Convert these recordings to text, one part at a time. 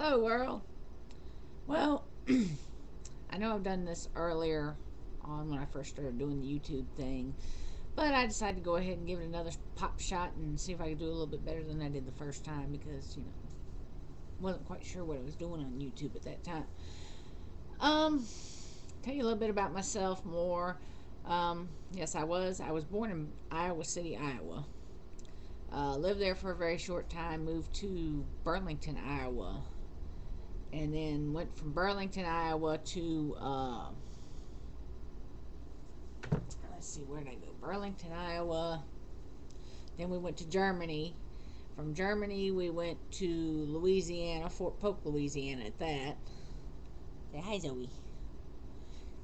Hello, world. Well, I know I've done this earlier on when I first started doing the YouTube thing, but I decided to go ahead and give it another pop shot and see if I could do a little bit better than I did the first time because, wasn't quite sure what I was doing on YouTube at that time. Um, tell you a little bit about myself more. Yes, I was born in Iowa City, Iowa. Lived there for a very short time, moved to Burlington, Iowa, and then went from Burlington, Iowa to let's see, where did I go? Burlington, Iowa. Then we went to Germany. From Germany, we went to Louisiana, Fort Polk, Louisiana. At that, say hi, Zoe.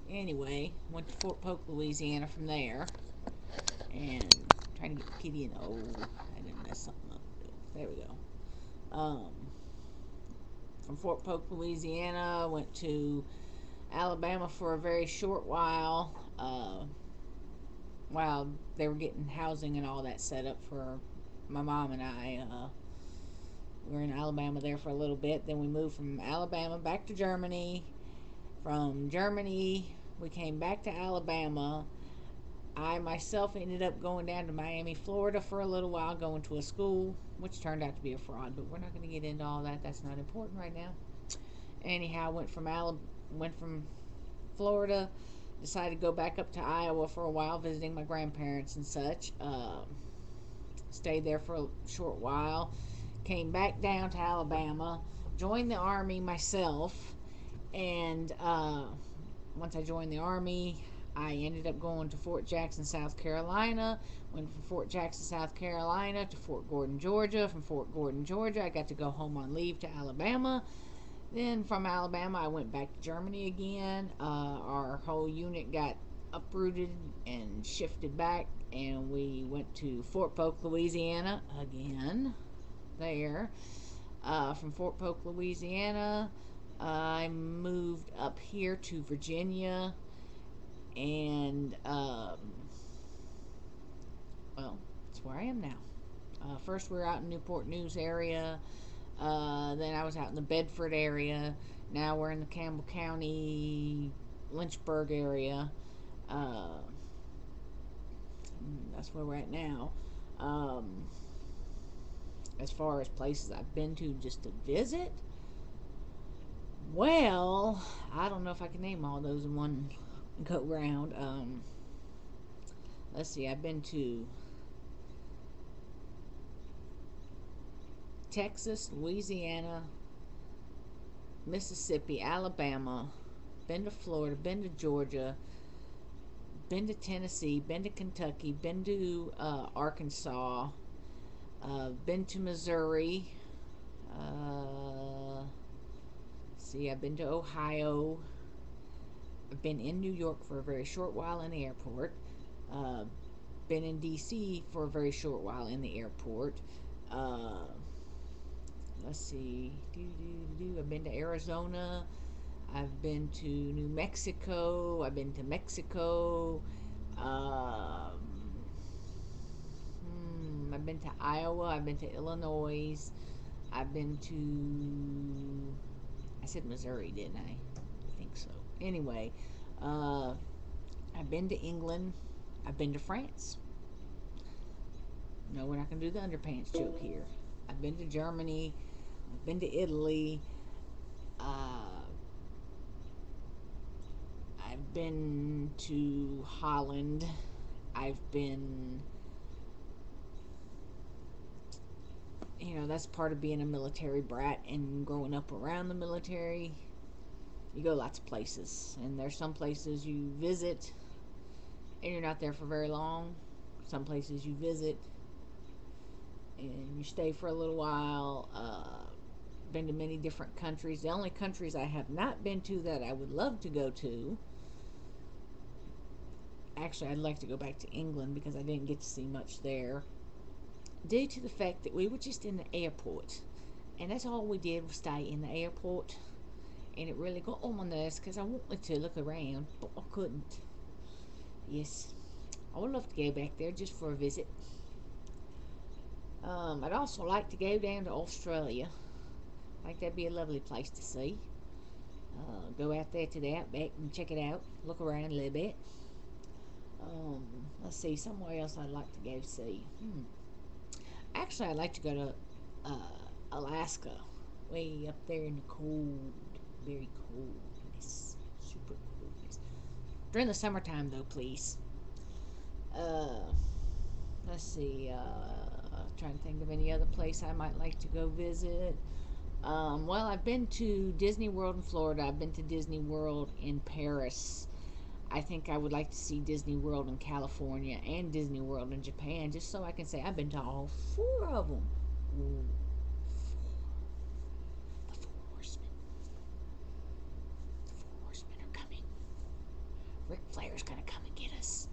Anyway, went to Fort Polk, Louisiana from there, and trying to get the kitty in. Oh, I didn't mess something up. There we go. From Fort Polk, Louisiana, went to Alabama for a very short while. While they were getting housing and all that set up for my mom and I. We were in Alabama there for a little bit. Then we moved from Alabama back to Germany. From Germany, we came back to Alabama. I myself ended up going down to Miami, Florida for a little while, going to a school, which turned out to be a fraud, but we're not going to get into all that. That's not important right now. Anyhow, went from Florida, decided to go back up to Iowa for a while, visiting my grandparents and such. Stayed there for a short while, came back down to Alabama, joined the Army myself, and once I joined the Army, I ended up going to Fort Jackson, South Carolina. Went from Fort Jackson, South Carolina to Fort Gordon, Georgia. From Fort Gordon, Georgia, I got to go home on leave to Alabama. Then from Alabama, I went back to Germany again. Our whole unit got uprooted and shifted back, and we went to Fort Polk, Louisiana again. There. From Fort Polk, Louisiana, I moved up here to Virginia, and well, that's where I am now. First, we were out in Newport News area. Then I was out in the Bedford area. Now we're in the Campbell County, Lynchburg area. Uh, that's where we're at now. Um, as far as places I've been to just to visit, well, I don't know if I can name all those in one go round. Let's see, I've been to Texas, Louisiana, Mississippi, Alabama, been to Florida, been to Georgia, been to Tennessee, been to Kentucky, been to Arkansas, been to Missouri. Uh, see, I've been to Ohio. I've been in New York for a very short while in the airport. Uh, been in D.C. for a very short while in the airport. Uh, let's see. I've been to Arizona. I've been to New Mexico. I've been to Mexico. Um, I've been to Iowa. I've been to Illinois. I've been to. I said Missouri, didn't I? I think so. Anyway, uh, I've been to England. I've been to France. No, we're not going to do the underpants joke here. I've been to Germany. I've been to Italy. Uh, I've been to Holland. I've been, that's part of being a military brat and growing up around the military. You go lots of places, and there's some places you visit and you're not there for very long. Some places you visit and you stay for a little while. Been to many different countries. The only countries I have not been to that I would love to go to, actually, I'd like to go back to England because I didn't get to see much there, due to the fact that we were just in the airport, and that's all we did was stay in the airport, and it really got on my nerves because I wanted to look around, but I couldn't. Yes, I would love to go back there just for a visit. I'd also like to go down to Australia. Like that'd be a lovely place to see. Go out there to the outback and check it out. Look around a little bit. Um, let's see, somewhere else I'd like to go see. Actually, I'd like to go to Alaska, way up there in the cold, very coldness, super coldness. During the summertime, though, please. Uh, let's see. Trying to think of any other place I might like to go visit. Well, I've been to Disney World in Florida. I've been to Disney World in Paris. I think I would like to see Disney World in California and Disney World in Japan, just so I can say I've been to all four of them. Ooh, the Four Horsemen. The Four Horsemen are coming. Ric Flair's gonna come and get us.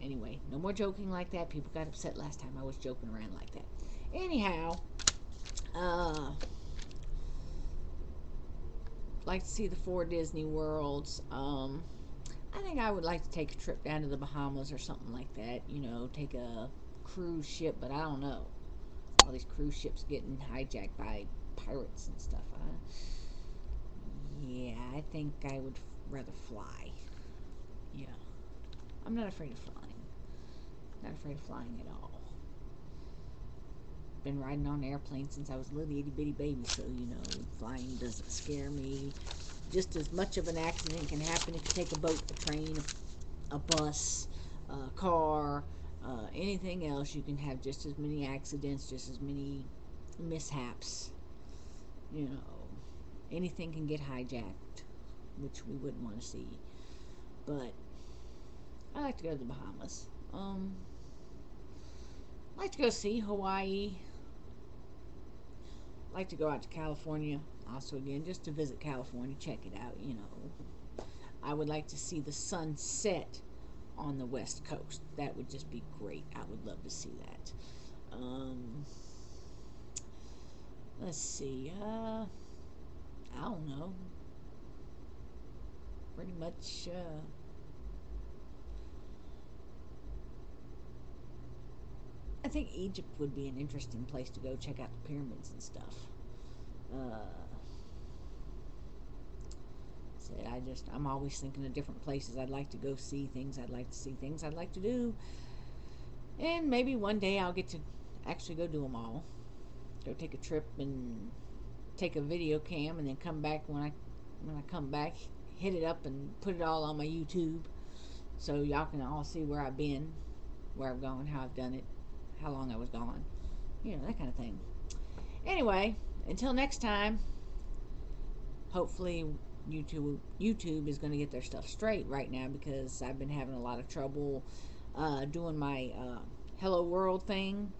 Anyway, no more joking like that. People got upset last time I was joking around like that. Anyhow, like to see the four Disney Worlds. I think I would like to take a trip down to the Bahamas or something like that. You know, take a cruise ship, but I don't know. All these cruise ships getting hijacked by pirates and stuff. Yeah, I think I would rather fly. Yeah, I'm not afraid of flying. Not afraid of flying at all. Been riding on airplanes since I was a little itty bitty baby, so you know, flying doesn't scare me. Just as much of an accident can happen if you take a boat, a train, a bus, a car, anything else. You can have just as many accidents, just as many mishaps. You know, anything can get hijacked, which we wouldn't want to see. But I like to go to the Bahamas. I like to go see Hawaii. I like to go out to California also again, just to visit California, check it out. You know, I would like to see the sunset on the West Coast. That would just be great. I would love to see that. Let's see. I don't know. Pretty much. I think Egypt would be an interesting place to go check out the pyramids and stuff. Uh, I'm always thinking of different places I'd like to go see, things I'd like to see, things I'd like to do. And maybe one day I'll get to actually go do them all. Go take a trip and take a video cam and then come back when I come back, hit it up and put it all on my YouTube so y'all can all see where I've been, where I've gone, how I've done it, how long I was gone. You know, that kind of thing. Anyway, until next time, hopefully YouTube is going to get their stuff straight right now, because I've been having a lot of trouble doing my Hello World thing,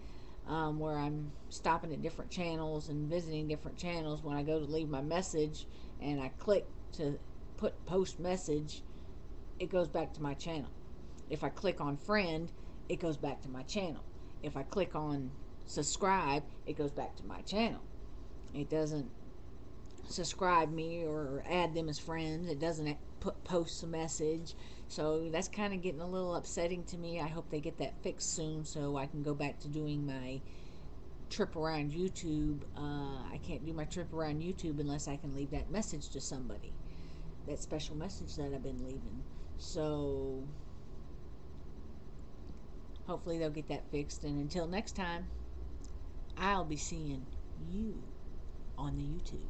where I'm stopping at different channels and visiting different channels. When I go to leave my message and I click to put post message, it goes back to my channel. If I click on friend, it goes back to my channel. If I click on subscribe, it goes back to my channel. It doesn't subscribe me or add them as friends. It doesn't post a message. So that's kind of getting a little upsetting to me. I hope they get that fixed soon so I can go back to doing my trip around YouTube. I can't do my trip around YouTube unless I can leave that message to somebody, that special message that I've been leaving. So hopefully they'll get that fixed, and until next time, I'll be seeing you on the YouTube.